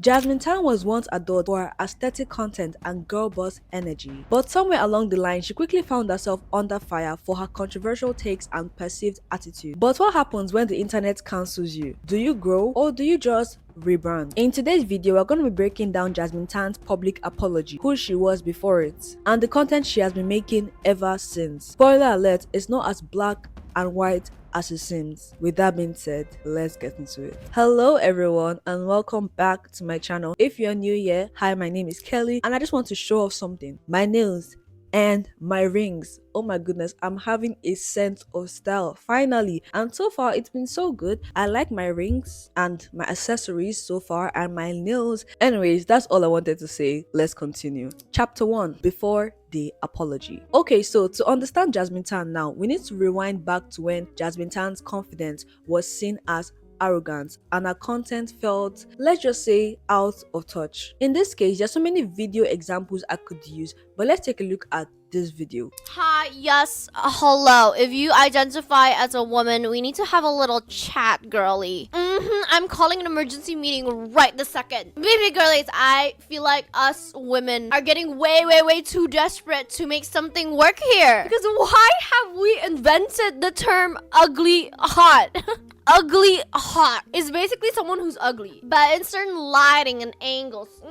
Jazmine Tan was once adored for her aesthetic content and girl boss energy, but somewhere along the line, she quickly found herself under fire for her controversial takes and perceived attitude. But what happens when the internet cancels you? Do you grow or do you just rebrand? In today's video, we're going to be breaking down Jazmine Tan's public apology, who she was before it, and the content she has been making ever since. Spoiler alert, it's not as black and white as it seems. With that being said, let's get into it. Hello everyone and welcome back to my channel. If you're new here, hi, my name is Kelly and I just want to show off something. My nails and my rings. Oh my goodness, I'm having a sense of style finally, and so far it's been so good. I like my rings and my accessories so far and my nails. Anyways, that's all I wanted to say. Let's continue. Chapter 1, before the apology. Okay, so to understand Jazmine Tan now, we need to rewind back to when Jazmine Tan's confidence was seen as arrogance and her content felt, let's just say, out of touch. In this case, there's so many video examples I could use, but let's take a look at this video. Hi, yes, hello. If you identify as a woman, we need to have a little chat, girly. I'm calling an emergency meeting right this second. Baby girlies, I feel like us women are getting way too desperate to make something work here. Because why have we invented the term ugly hot? Ugly hot is basically someone who's ugly, but in certain lighting and angles.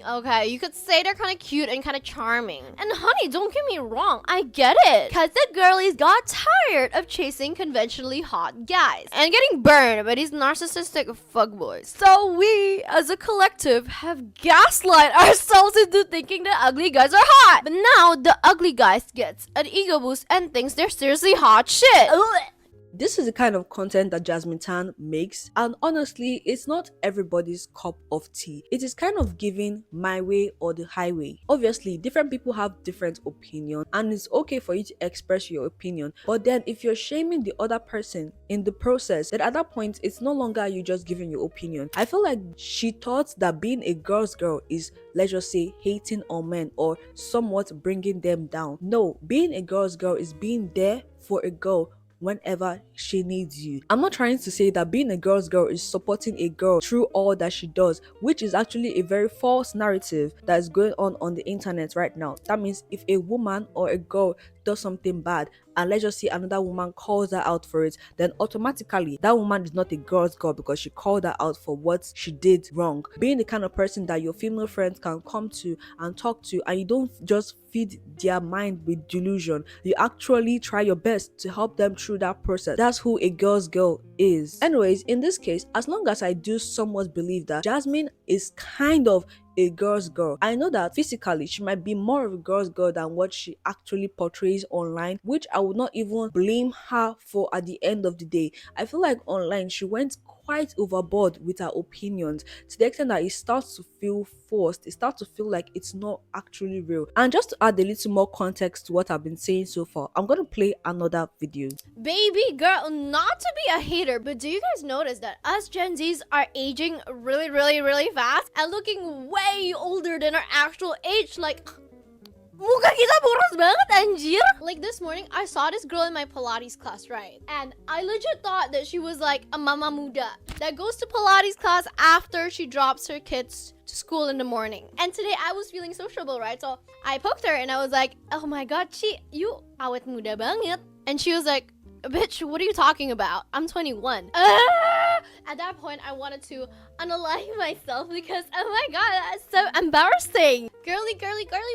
Okay, you could say they're kind of cute and kind of charming. And honey, don't get me wrong, I get it. Because the girlies got tired of chasing conventionally hot guys and getting burned by these narcissistic fuckboys. So we, as a collective, have gaslight ourselves into thinking the ugly guys are hot. But now the ugly guys gets an ego boost and thinks they're seriously hot shit. Ugh. This is the kind of content that Jazmine Tan makes, and honestly, it's not everybody's cup of tea. It is kind of giving my way or the highway. Obviously, different people have different opinions, and it's okay for you to express your opinion. But then, if you're shaming the other person in the process, then at that point, it's no longer you just giving your opinion. I feel like she thought that being a girl's girl is, let's just say, hating on men or somewhat bringing them down. No, being a girl's girl is being there for a girl whenever she needs you. I'm not trying to say that being a girl's girl is supporting a girl through all that she does, which is actually a very false narrative that is going on the internet right now. That means if a woman or a girl does something bad and let's just say another woman calls her out for it, then automatically that woman is not a girl's girl because she called her out for what she did wrong. Being the kind of person that your female friends can come to and talk to, and you don't just feed their mind with delusion, you actually try your best to help them through that process. That's who a girl's girl is. Anyways, in this case, as long as I do somewhat believe that Jazmine is kind of a girl's girl, I know that physically she might be more of a girl's girl than what she actually portrays online, which I would not even blame her for at the end of the day. I feel like online she went quite overboard with her opinions to the extent that it starts to feel forced. It starts to feel like it's not actually real. And just to add a little more context to what I've been saying so far, I'm gonna play another video. Baby girl, not to be a hater, but do you guys notice that us Gen Zs are aging really fast and looking way older than our actual age? Like, muka kita boros banget anjir. Like this morning, I saw this girl in my Pilates class, right? And I legit thought that she was like a mama muda that goes to Pilates class after she drops her kids to school in the morning. And today I was feeling sociable, right? So I poked her and I was like, oh my god, you awet muda banget. And she was like, bitch, what are you talking about? I'm 21. At that point, I wanted to unalive myself because, oh my god, that's so embarrassing. Girly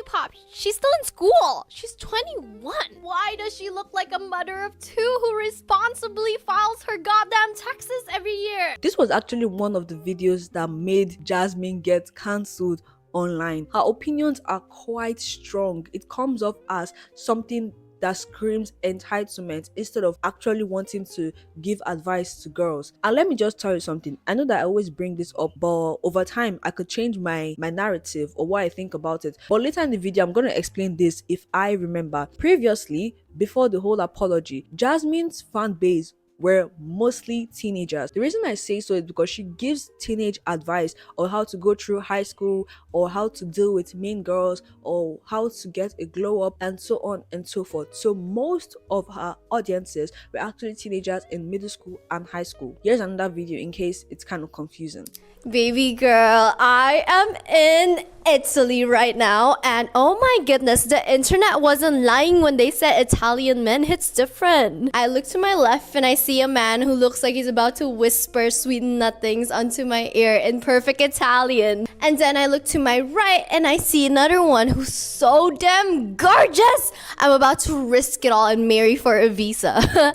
pop, she's still in school. She's 21. Why does she look like a mother of two who responsibly files her goddamn taxes every year? This was actually one of the videos that made Jazmine get cancelled online. Her opinions are quite strong. It comes off as something that screams entitlement instead of actually wanting to give advice to girls. And let me just tell you something. I know that I always bring this up, but over time I could change my narrative or what I think about it. But later in the video, I'm going to explain this if I remember. Previously, before the whole apology, Jazmine's fan base were mostly teenagers. The reason I say so is because she gives teenage advice on how to go through high school or how to deal with mean girls or how to get a glow up and so on and so forth. So most of her audiences were actually teenagers in middle school and high school. Here's another video in case it's kind of confusing. Baby girl, I am in Italy right now, and oh my goodness, the internet wasn't lying when they said Italian men hits different. I look to my left and I see a man who looks like he's about to whisper sweet nothings onto my ear in perfect Italian. And then I look to my right and I see another one who's so damn gorgeous. I'm about to risk it all and marry for a visa.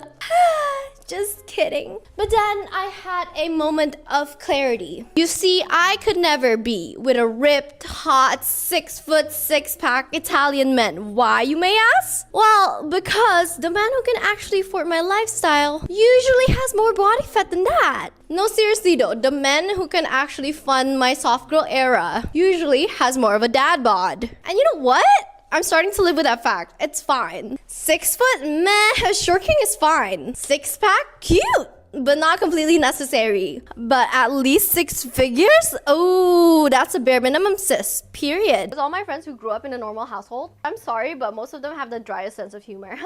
Just kidding. But then I had a moment of clarity. You see, I could never be with a ripped, hot, 6', 6-pack Italian man. Why, you may ask? Well, because the man who can actually afford my lifestyle usually has more body fat than that. No, seriously though, the man who can actually fund my soft girl era usually has more of a dad bod. And you know what? I'm starting to live with that fact. It's fine. 6 foot, meh, a short king is fine. 6-pack, cute, but not completely necessary. But at least 6 figures? Oh, that's a bare minimum, sis. Period. All my friends who grew up in a normal household, I'm sorry, but most of them have the driest sense of humor.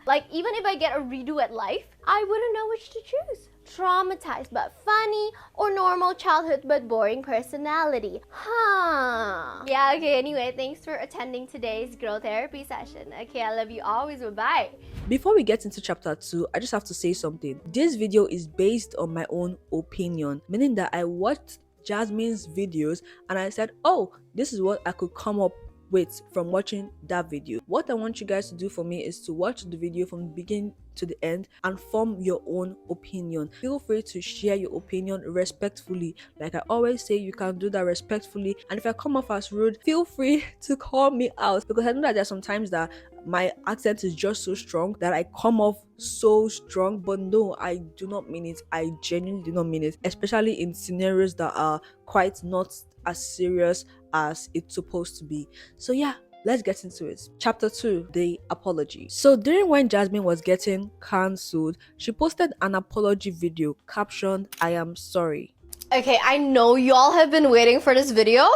Like, even if I get a redo at life, I wouldn't know which to choose. Traumatized but funny, or normal childhood but boring personality. Huh. Yeah, okay, anyway, thanks for attending today's girl therapy session. Okay, I love you always. Bye-bye. Before we get into chapter 2, I just have to say something. This video is based on my own opinion, meaning that I watched Jazmine's videos and I said, oh, this is what I could come up with from watching that video. What I want you guys to do for me is to watch the video from the beginning to the end and form your own opinion. Feel free to share your opinion respectfully. Like I always say, you can do that respectfully, and if I come off as rude, feel free to call me out, because I know that there's sometimes that my accent is just so strong that I come off so strong, but no, I do not mean it. I genuinely do not mean it, especially in scenarios that are quite not as serious as it's supposed to be. So yeah, let's get into it. Chapter 2, the apology. So during when Jazmine was getting cancelled, she posted an apology video captioned, "I am sorry." Okay, I know y'all have been waiting for this video,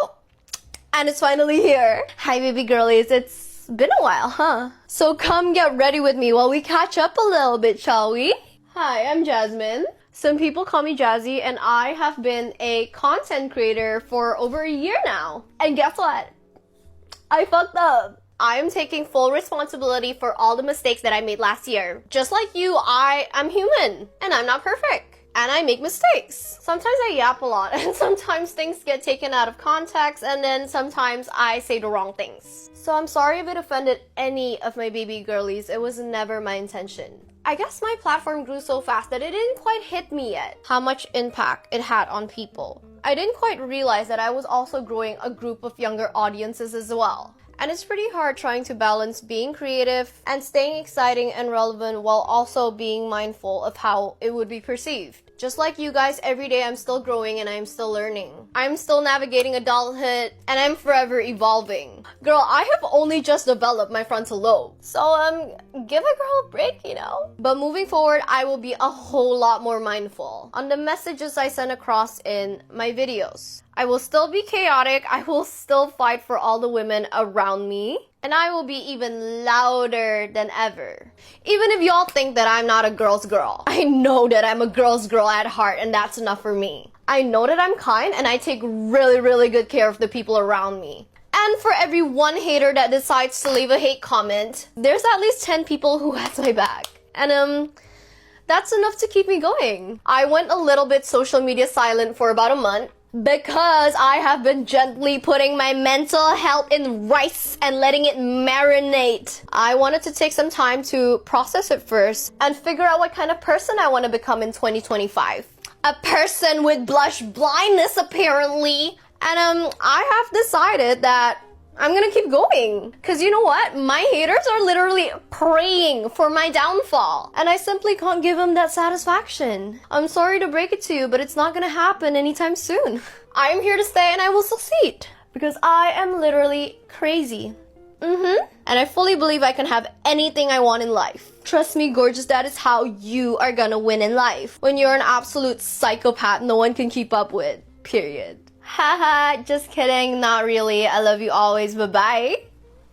and it's finally here. Hi baby girlies, it's been a while, huh? So come get ready with me while we catch up a little bit, shall we? Hi, I'm Jazmine. Some people call me Jazzy, and I have been a content creator for over a year now. And guess what? I fucked up. I am taking full responsibility for all the mistakes that I made last year. Just like you, I am human, and I'm not perfect. And I make mistakes. Sometimes I yap a lot, and sometimes things get taken out of context, and then sometimes I say the wrong things. So I'm sorry if it offended any of my baby girlies. It was never my intention. I guess my platform grew so fast that it didn't quite hit me yet how much impact it had on people. I didn't quite realize that I was also growing a group of younger audiences as well. And it's pretty hard trying to balance being creative and staying exciting and relevant while also being mindful of how it would be perceived. Just like you guys, every day I'm still growing and I'm still learning. I'm still navigating adulthood and I'm forever evolving. Girl, I have only just developed my frontal lobe. So give a girl a break, you know? But moving forward, I will be a whole lot more mindful on the messages I send across in my videos. I will still be chaotic, I will still fight for all the women around me, and I will be even louder than ever. Even if y'all think that I'm not a girl's girl, I know that I'm a girl's girl at heart, and that's enough for me. I know that I'm kind, and I take really good care of the people around me. And for every one hater that decides to leave a hate comment, there's at least 10 people who has my back. And that's enough to keep me going. I went a little bit social media silent for about a month, because I have been gently putting my mental health in rice and letting it marinate. I wanted to take some time to process it first and figure out what kind of person I want to become in 2025. A person with blush blindness, apparently. And I have decided that I'm gonna keep going. Cause you know what? My haters are literally praying for my downfall. And I simply can't give them that satisfaction. I'm sorry to break it to you, but it's not gonna happen anytime soon. I'm here to stay and I will succeed. Because I am literally crazy. And I fully believe I can have anything I want in life. Trust me, gorgeous, that is how you are gonna win in life. When you're an absolute psychopath no one can keep up with. Period. Haha, just kidding, not really. I love you always, bye-bye.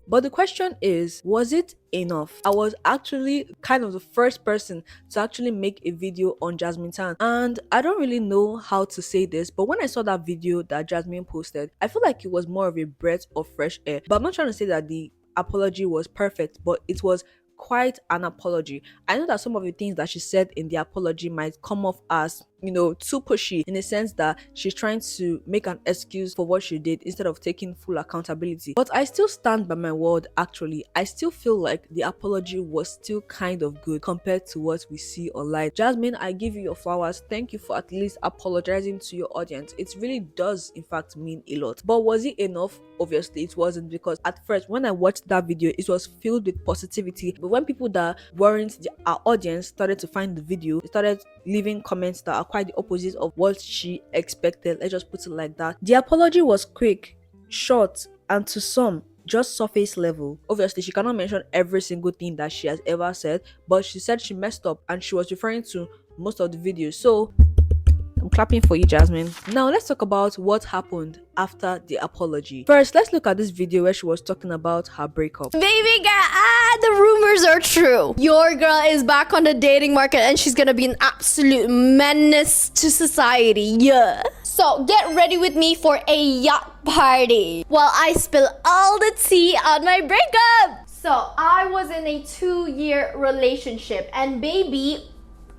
But the question is, was it enough? I was actually kind of the first person to actually make a video on Jazmine Tan, and I don't really know how to say this, but when I saw that video that Jazmine posted, I feel like it was more of a breath of fresh air. But I'm not trying to say that the apology was perfect, but it was quite an apology. I know that some of the things that she said in the apology might come off as, too pushy, in the sense that she's trying to make an excuse for what she did instead of taking full accountability. But I still stand by my word, actually. I still feel like the apology was still kind of good compared to what we see online. Jazmine, I give you your flowers. Thank you for at least apologizing to your audience. It really does, in fact, mean a lot. But was it enough? Obviously, it wasn't, because at first, when I watched that video, it was filled with positivity. But when people that weren't our audience started to find the video, they started leaving comments that are quite the opposite of what she expected. Let's just put it like that. The apology was quick, short, and to some, just surface level. Obviously, she cannot mention every single thing that she has ever said, but she said she messed up and she was referring to most of the videos. So I'm clapping for you, Jazmine. Now let's talk about what happened after the apology. First, let's look at this video where she was talking about her breakup. Baby girl, the rumors are true. Your girl is back on the dating market and she's gonna be an absolute menace to society. Yeah. So get ready with me for a yacht party while I spill all the tea on my breakup. So I was in a 2-year relationship and baby,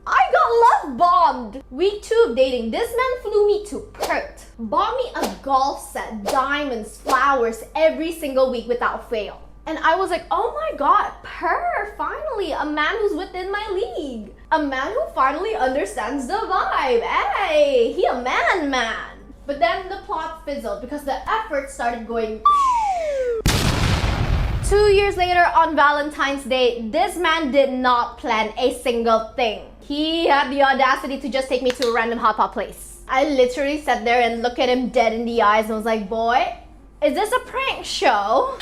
I got love bombed. Week 2 of dating, this man flew me to Perth, bought me a golf set, diamonds, flowers every single week without fail. And I was like, oh my god, finally, a man who's within my league. A man who finally understands the vibe. Hey, he a man. But then the plot fizzled because the effort started going 2 years later on Valentine's Day, this man did not plan a single thing. He had the audacity to just take me to a random hot pot place. I literally sat there and looked at him dead in the eyes and was like, boy, is this a prank show?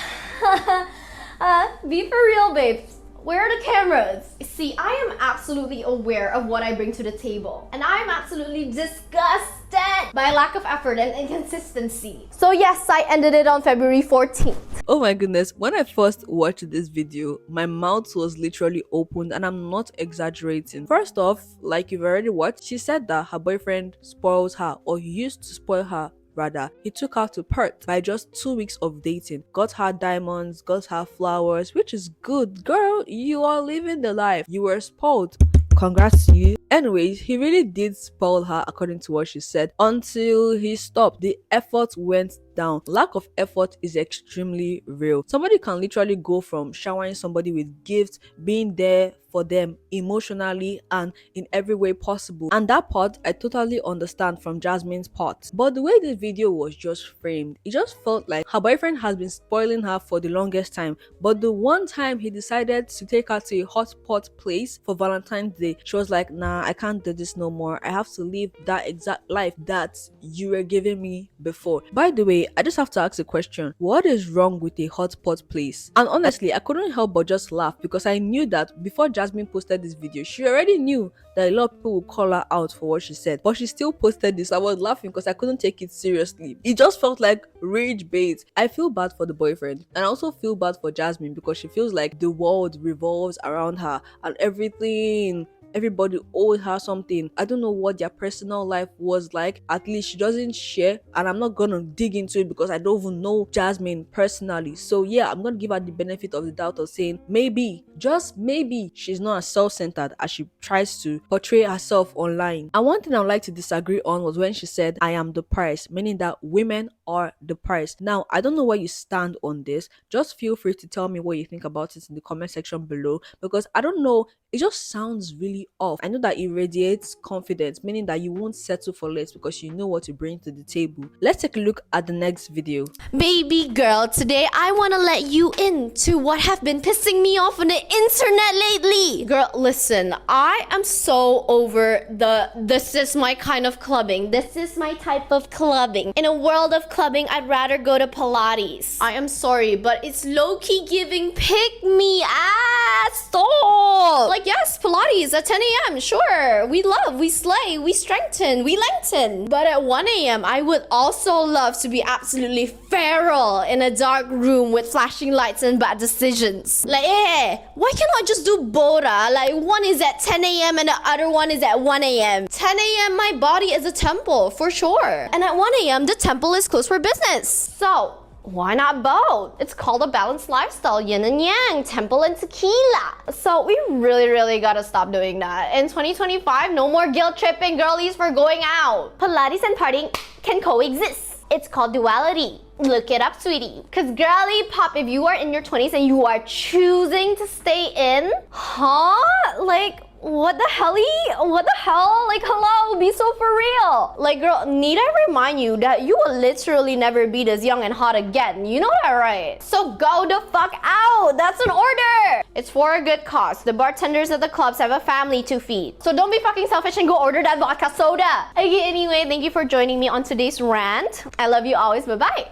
Be for real, babes. Where are the cameras? See, I am absolutely aware of what I bring to the table. And I am absolutely disgusted by lack of effort and inconsistency. So yes, I ended it on February 14th. Oh my goodness, when I first watched this video, my mouth was literally opened, and I'm not exaggerating. First off, like you've already watched, she said that her boyfriend spoils her, or he used to spoil her. Rather, he took her to Perth by just 2 weeks of dating, got her diamonds, got her flowers, which is good. Girl, you are living the life. You were spoiled. Congrats to you. Anyways, he really did spoil her according to what she said, until he stopped. The effort went down. Lack of effort is extremely real. Somebody can literally go from showering somebody with gifts, being there for them emotionally and in every way possible. And that part, I totally understand from Jazmine's part. But the way this video was just framed, it just felt like her boyfriend has been spoiling her for the longest time. But the one time he decided to take her to a hotspot place for Valentine's Day, she was like, nah, I can't do this no more. I have to live that exact life that you were giving me before. By the way, I just have to ask a question. What is wrong with a hotspot place? And honestly, I couldn't help but just laugh, because I knew that before Jazmine posted this video, she already knew that a lot of people would call her out for what she said. But she still posted this. I was laughing because I couldn't take it seriously. It just felt like rage bait. I feel bad for the boyfriend, and I also feel bad for Jazmine, because she feels like the world revolves around her and everybody owed her something. I don't know what their personal life was like. At least she doesn't share, and I'm not gonna dig into it because I don't even know Jazmine personally. So yeah, I'm gonna give her the benefit of the doubt of saying maybe, just maybe, she's not as self-centered as she tries to portray herself online. And one thing I would like to disagree on was when she said, I am the price, meaning that women are the price. Now, I don't know where you stand on this. Just feel free to tell me what you think about it in the comment section below, because I don't know, it just sounds really off. I know that it radiates confidence, meaning that you won't settle for less because you know what you bring to the table. Let's take a look at the next video. Baby girl, today I want to let you into what have been pissing me off on the internet lately. Girl, listen, I am so over this is my kind of clubbing. This is my type of clubbing. In a world of clubbing, I'd rather go to Pilates. I am sorry, but it's low-key giving pick me ass. Stop. Like, yes, Pilates, 10 a.m., sure. We love, we slay, we strengthen, we lengthen. But at 1 a.m., I would also love to be absolutely feral in a dark room with flashing lights and bad decisions. Like, why can't I just do both? Like, one is at 10 a.m. and the other one is at 1 a.m. 10 a.m., my body is a temple, for sure. And at 1 a.m., the temple is closed for business. So, why not both? It's called a balanced lifestyle, yin and yang, temple and tequila. So we really gotta stop doing that. In 2025, no more guilt tripping girlies for going out. Pilates and partying can coexist. It's called duality. Look it up, sweetie. Cause girly pop, if you are in your 20s and you are choosing to stay in, like, what the hell? Like, hello, be so for real. Like, girl, need I remind you that you will literally never be this young and hot again. You know that, right? So go the fuck out. That's an order. It's for a good cause. The bartenders at the clubs have a family to feed. So don't be fucking selfish and go order that vodka soda. Okay, anyway, thank you for joining me on today's rant. I love you always. Bye-bye.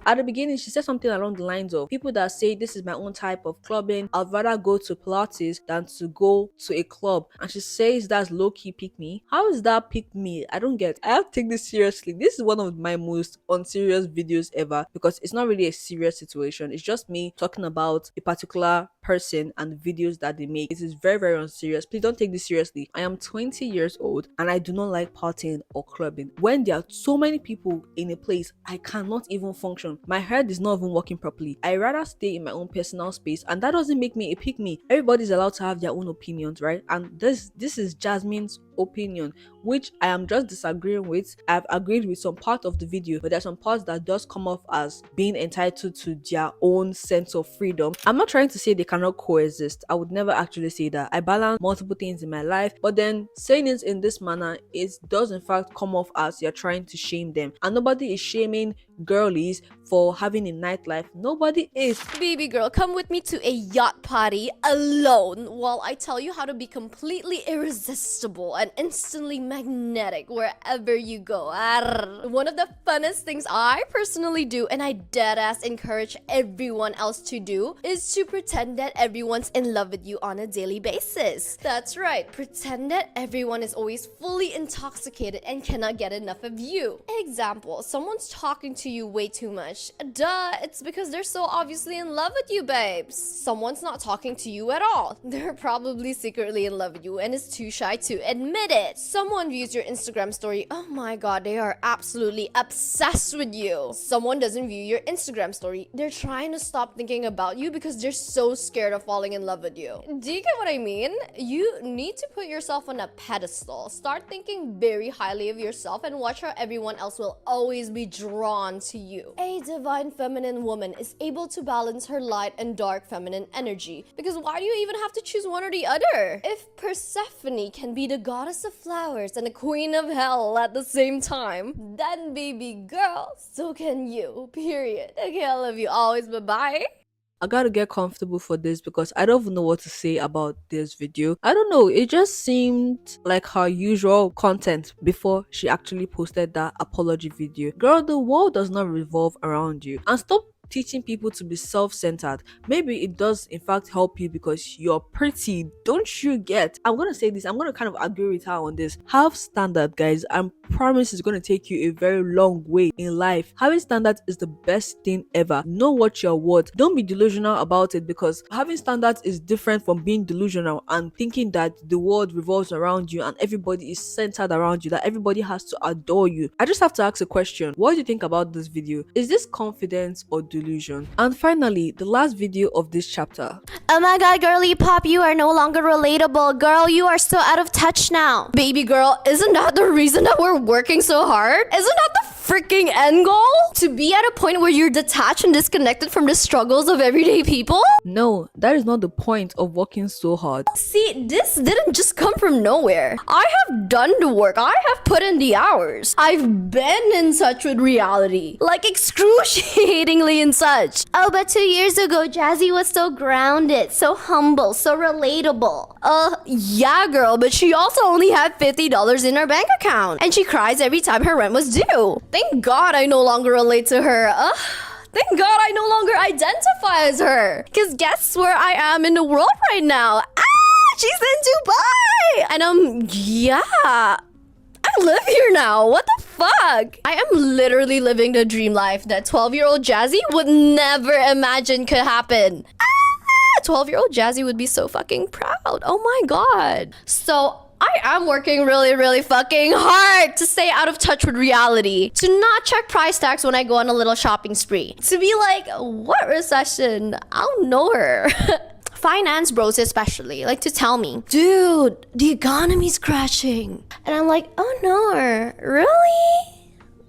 At the beginning, she said something along the lines of, people that say this is my own type of clubbing, I'd rather go to Pilates than to go to a club. And she says that's low-key pick me. How is that pick me? I don't get. I have to take this seriously. This is one of my most unserious videos ever because it's not really a serious situation. It's just me talking about a particular person and the videos that they make. It is very unserious. Please don't take this seriously. I am 20 years old and I do not like partying or clubbing. When there are so many people in a place, I cannot even function. My head is not even working properly. I rather stay in my own personal space, and that doesn't make me a pick me. Everybody's allowed to have their own opinions, right? And this is Jazmine's opinion, which I am just disagreeing with. I've agreed with some part of the video, but there's some parts that does come off as being entitled to their own sense of freedom. I'm not trying to say they cannot coexist. I would never actually say that. I balance multiple things in my life, but then saying it in this manner, it does in fact come off as you're trying to shame them. And nobody is shaming girlies for having a nightlife. Nobody is. Baby girl, come with me to a yacht party alone while I tell you how to be completely irresistible and instantly magnetic wherever you go. Arr. One of the funnest things I personally do, and I deadass encourage everyone else to do, is to pretend that everyone's in love with you on a daily basis. That's right, pretend that everyone is always fully intoxicated and cannot get enough of you. Example, someone's talking to you way too much. Duh, it's because they're so obviously in love with you, babes. Someone's not talking to you at all. They're probably secretly in love with you and is too shy to admit it. Someone views your Instagram story. Oh my god, they are absolutely obsessed with you. Someone doesn't view your Instagram story. They're trying to stop thinking about you because they're so scared of falling in love with you. Do you get what I mean? You need to put yourself on a pedestal. Start thinking very highly of yourself and watch how everyone else will always be drawn to you. A divine feminine woman is able to balance her light and dark feminine energy, because why do you even have to choose one or the other? If Persephone can be the goddess of flowers and the queen of hell at the same time, then baby girl, so can you, period. Okay, I love you always. Bye-bye. I gotta get comfortable for this because I don't even know what to say about this video. I don't know, it just seemed like her usual content before she actually posted that apology video. Girl, the world does not revolve around you. And stop teaching people to be self-centered. Maybe it does in fact help you because you're pretty. Don't you get? I'm gonna say this, I'm gonna kind of agree with her on this. Have standard, guys. I promise it's gonna take you a very long way in life. Having standards is the best thing ever. Know what you're worth. Don't be delusional about it, because having standards is different from being delusional and thinking that the world revolves around you and everybody is centered around you, that everybody has to adore you. I just have to ask a question. What do you think about this video? Is this confidence or delusion? And finally, the last video of this chapter. Oh my god, girly pop, you are no longer relatable. Girl, you are so out of touch now. Baby girl, isn't that the reason that we're working so hard? Isn't that the freaking end goal? To be at a point where you're detached and disconnected from the struggles of everyday people? No, that is not the point of working so hard. See, this didn't just come from nowhere. I have done the work. I have put in the hours. I've been in touch with reality. Like excruciatingly in such. Oh, but 2 years ago, Jazzy was so grounded, so humble, so relatable. Yeah, girl, but she also only had $50 in her bank account. And she cries every time her rent was due. Thank God I no longer relate to her. Thank God I no longer identify as her. Because guess where I am in the world right now? she's in Dubai! And yeah, I live here now. What the fuck? I am literally living the dream life that 12-year-old Jazzy would never imagine could happen. 12-year-old Jazzy would be so fucking proud. Oh my god. So I am working really, really fucking hard to stay out of touch with reality. To not check price tags when I go on a little shopping spree. To be like, what recession? I don't know her. Finance bros especially like to tell me, dude, the economy's crashing. And I'm like, oh no, really?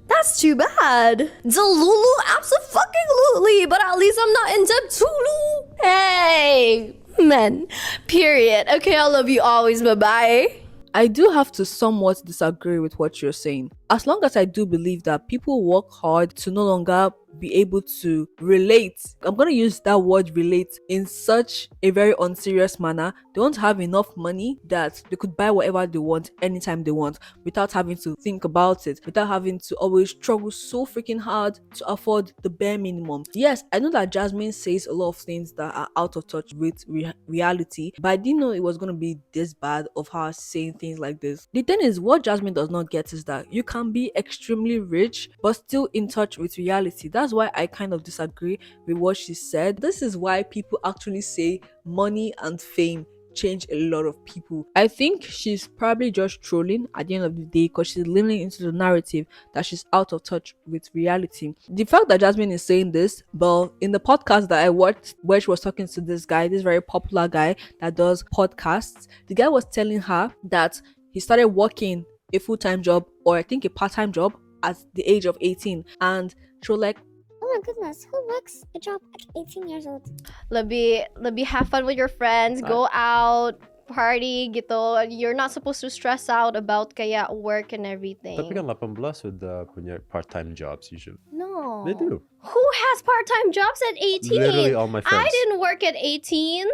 That's too bad. Delulu, abso-fucking-lutely, but at least I'm not in debt tulu. Hey, men, period. Okay, I love you always, bye-bye. I do have to somewhat disagree with what you're saying. As long as I do believe that people work hard to no longer be able to relate. I'm going to use that word relate in such a very unserious manner. They don't have enough money that they could buy whatever they want anytime they want without having to think about it, without having to always struggle so freaking hard to afford the bare minimum. Yes, I know that Jazmine says a lot of things that are out of touch with reality, but I didn't know it was going to be this bad of her saying things like this. The thing is, what Jazmine does not get is that you can be extremely rich but still in touch with reality. That's why I kind of disagree with what she said. This is why people actually say money and fame change a lot of people. I think she's probably just trolling at the end of the day because she's leaning into the narrative that she's out of touch with reality. The fact that Jazmine is saying this, but in the podcast that I watched where she was talking to this guy, this very popular guy that does podcasts, the guy was telling her that he started working a full-time job or I think a part-time job at the age of 18, and she was like, oh my goodness, who works a job at 18 years old? Let me have fun with your friends, go out, party, gitu. You're not supposed to stress out about kaya work and everything. Tapi kan 18 with punya part-time jobs usually. No. They do. Who has part-time jobs at 18? Literally all my friends. I didn't work at 18.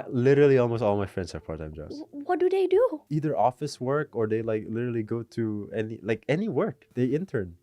Literally almost all my friends have part-time jobs. What do they do? Either office work or they like literally go to any work. They intern.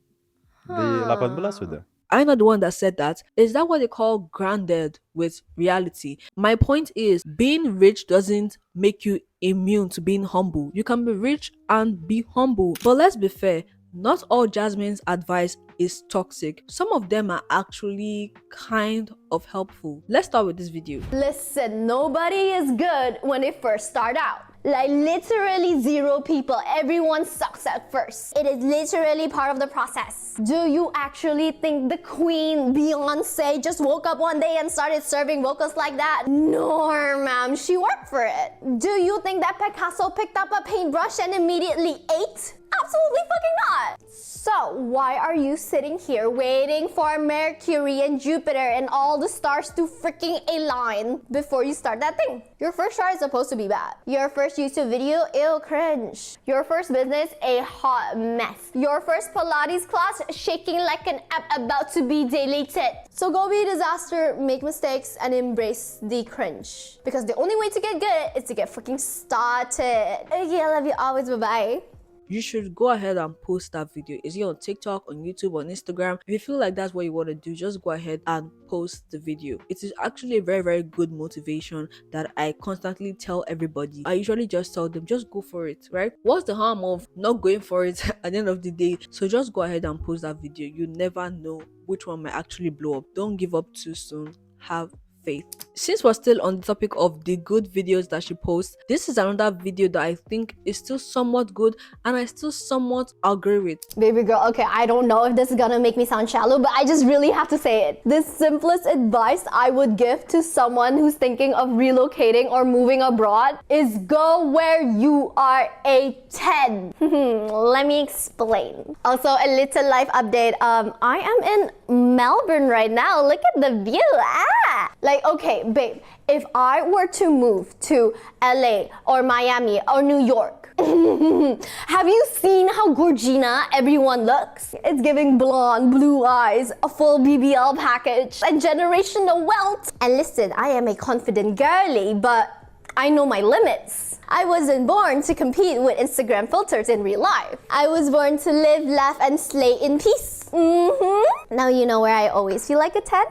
They 18 with them. I'm not the one that said that. Is that what they call grounded with reality? My point is, being rich doesn't make you immune to being humble. You can be rich and be humble. But let's be fair, not all Jazmine's advice is toxic. Some of them are actually kind of helpful. Let's start with this video. Listen, nobody is good when they first start out. Like literally zero people. Everyone sucks at first. It is literally part of the process. Do you actually think the queen Beyonce just woke up one day and started serving vocals like that? No, ma'am. She worked for it. Do you think that Picasso picked up a paintbrush and immediately ate? Absolutely fucking not. So why are you sitting here waiting for Mercury and Jupiter and all the stars to freaking align before you start that thing? Your first try is supposed to be bad. Your first YouTube video, ew, cringe. Your first business, a hot mess. Your first Pilates class, shaking like an app about to be deleted. So go be a disaster, make mistakes, and embrace the cringe. Because the only way to get good is to get freaking started. Okay, I love you always, bye-bye. You should go ahead and post that video. Is it on TikTok, on YouTube, on Instagram? If you feel like that's what you want to do, just go ahead and post the video. It is actually a very, very good motivation that I constantly tell everybody. I usually just tell them, just go for it, right? What's the harm of not going for it at the end of the day? So just go ahead and post that video. You never know which one might actually blow up. Don't give up too soon. Have faith. Since we're still on the topic of the good videos that she posts, this is another video that I think is still somewhat good and I still somewhat agree with. Baby girl, okay, I don't know if this is gonna make me sound shallow, but I just really have to say it. The simplest advice I would give to someone who's thinking of relocating or moving abroad is go where you are a 10. Let me explain. Also, a little life update. I am in Melbourne right now. Look at the view. Like, okay, babe, if I were to move to LA or Miami or New York, have you seen how Gorgina everyone looks? It's giving blonde, blue eyes, a full BBL package, and generational wealth. And listen, I am a confident girly, but I know my limits. I wasn't born to compete with Instagram filters in real life. I was born to live, laugh, and slay in peace. Now you know where I always feel like a 10?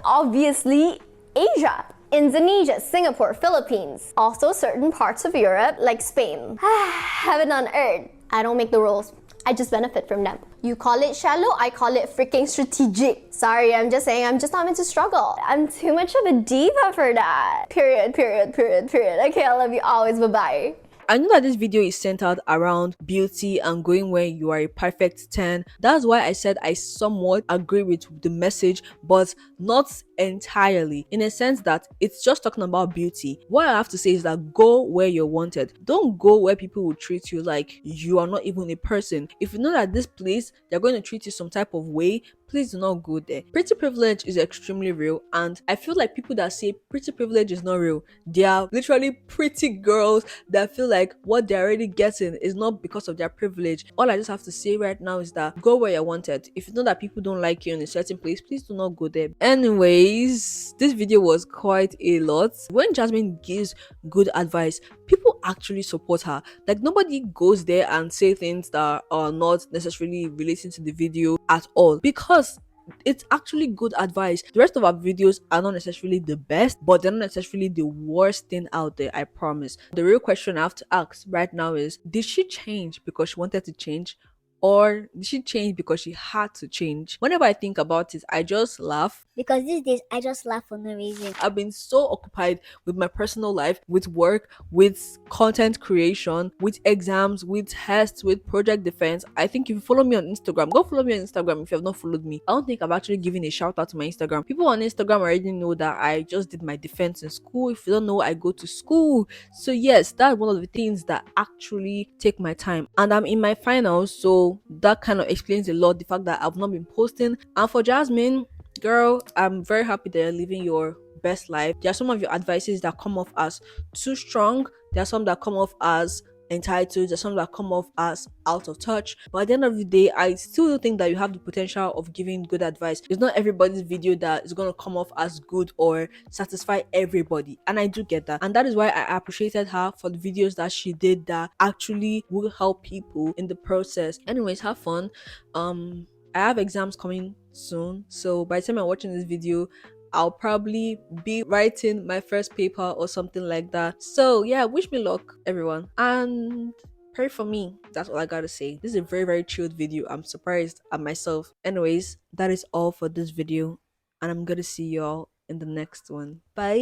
Obviously, Asia. Indonesia, Singapore, Philippines. Also certain parts of Europe like Spain. Heaven on earth. I don't make the rules. I just benefit from them. You call it shallow, I call it freaking strategic. Sorry, I'm just saying I'm just not meant to struggle. I'm too much of a diva for that. Period. Okay, I love you always. Bye-bye. I know that this video is centered around beauty and going where you are a perfect 10. That's why I said I somewhat agree with the message, but not entirely, in a sense that it's just talking about beauty. What I have to say is that go where you're wanted. Don't go where people will treat you like you are not even a person. If you know that this place, they're going to treat you some type of way, please do not go there. Pretty privilege is extremely real, and I feel like people that say pretty privilege is not real, they are literally pretty girls that feel like what they're already getting is not because of their privilege. All I just have to say right now is that go where you're wanted. If you know that people don't like you in a certain place, please do not go there. Anyways, this video was quite a lot. When Jazmine gives good advice, people actually support her. Like, nobody goes there and say things that are not necessarily relating to the video at all, because it's actually good advice. The rest of our videos are not necessarily the best, but they're not necessarily the worst thing out there, I promise. The real question I have to ask right now is, did she change because she wanted to change, or did she change because she had to change? Whenever I think about it, I just laugh. Because these days I just laugh for no reason. I've been so occupied with my personal life, with work, with content creation, with exams, with tests, with project defense. I think if you follow me on Instagram, go follow me on Instagram if you have not followed me. I don't think I've actually given a shout out to my Instagram. People on Instagram already know that I just did my defense in school. If you don't know, I go to school. So yes, that's one of the things that actually take my time. And I'm in my finals, so that kind of explains a lot, the fact that I've not been posting. And for Jazmine, girl, I'm very happy that you're living your best life. There are some of your advices that come off as too strong. There are some that come off as entitled. There are some that come off as out of touch. But at the end of the day, I still think that you have the potential of giving good advice. It's not everybody's video that is going to come off as good or satisfy everybody. And I do get that. And that is why I appreciated her for the videos that she did that actually will help people in the process. Anyways, have fun. I have exams coming soon, so by the time I'm watching this video, I'll probably be writing my first paper or something like that. So yeah, wish me luck, everyone, and pray for me. That's all I gotta say. This is a very, very chilled video. I'm surprised at myself. Anyways, that is all for this video, and I'm gonna see y'all in the next one. Bye.